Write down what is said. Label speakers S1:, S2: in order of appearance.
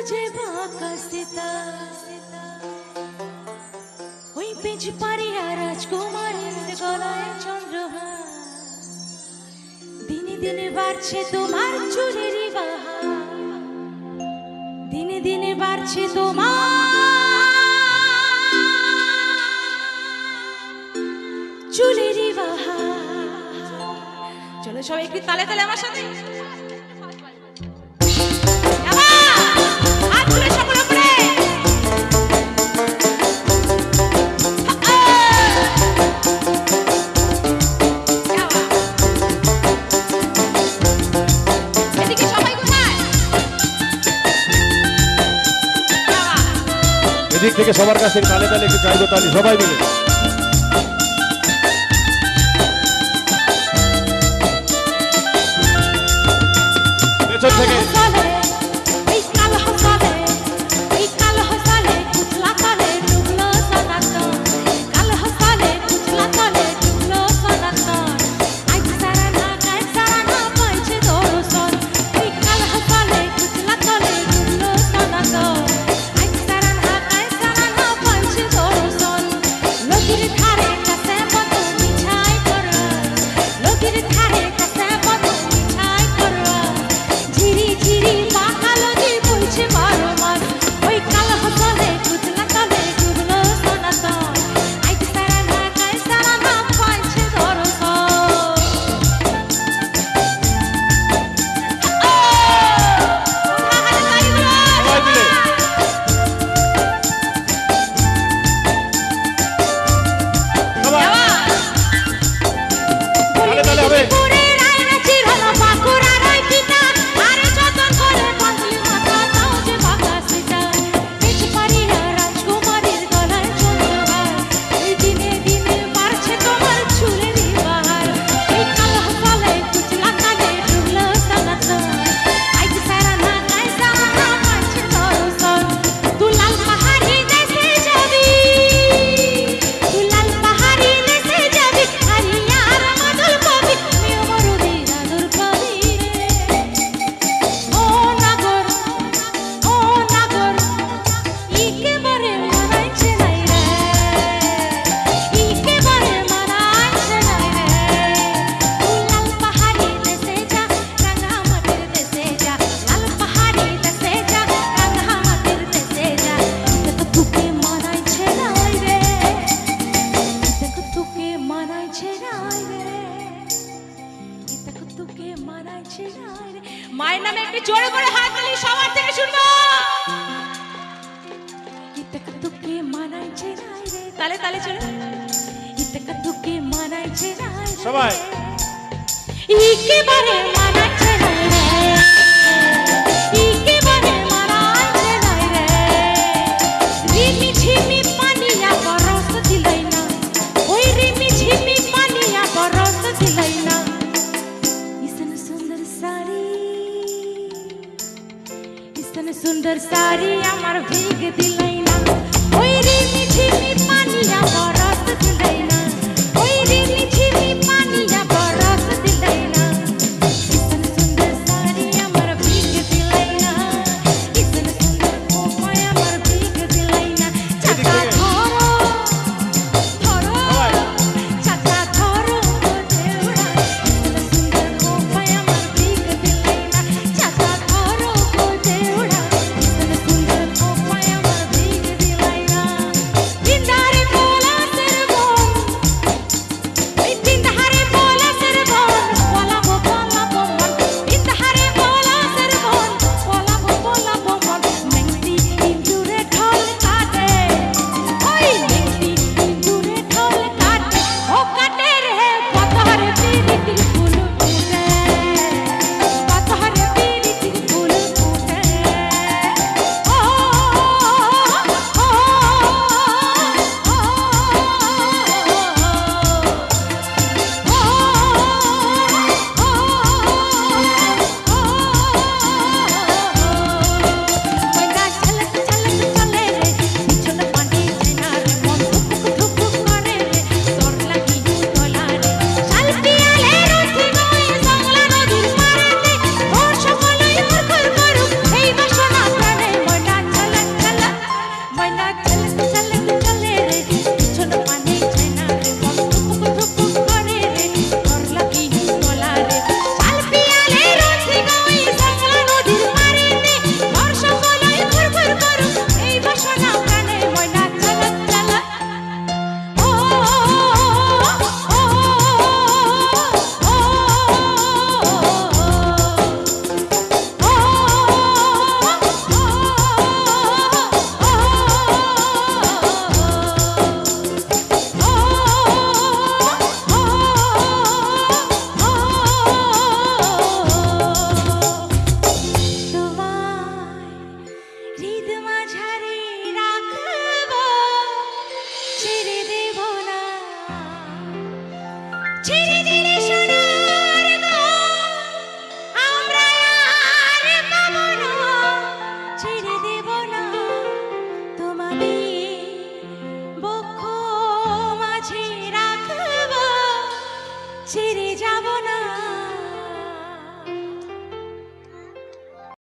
S1: যে বাঁকা সিতা ওই পেঁচ পারিয়া রাজকুমারীর গলায় চন্দ্রহার দিনে দিনে বাড়ছে তোমার চুলেরই বাহার দিনে দিনে বাড়ছে তোমার চুলেরই বাহার চলো সবাই একটু তালে তালে আমার সাথে
S2: এদিক থেকে সবার কাছে তালে তালে একটু চাইবো তালি সবাই মিলে পেছন থেকে মায়ের নামে একটু জোরে করে হাত তালি সবার থেকে শুনবো ইতক তুকে মানাইছে নাই রে তালে তালে চলো ইতক তুকে মানাইছে নাই সবাই
S1: একেবারে মানাইছে নাই রে একেবারে মানাইছে নাই রে রিমি ঝিমি পানিয়া বরস দিলাই না ওই রিমি ঝিমি পানিয়া বরস দিলাই না सुंदर साड़ी আমার ভেঙে দিলাই না ওই রিমি ঝিমি পানিয়া বরস দিলাই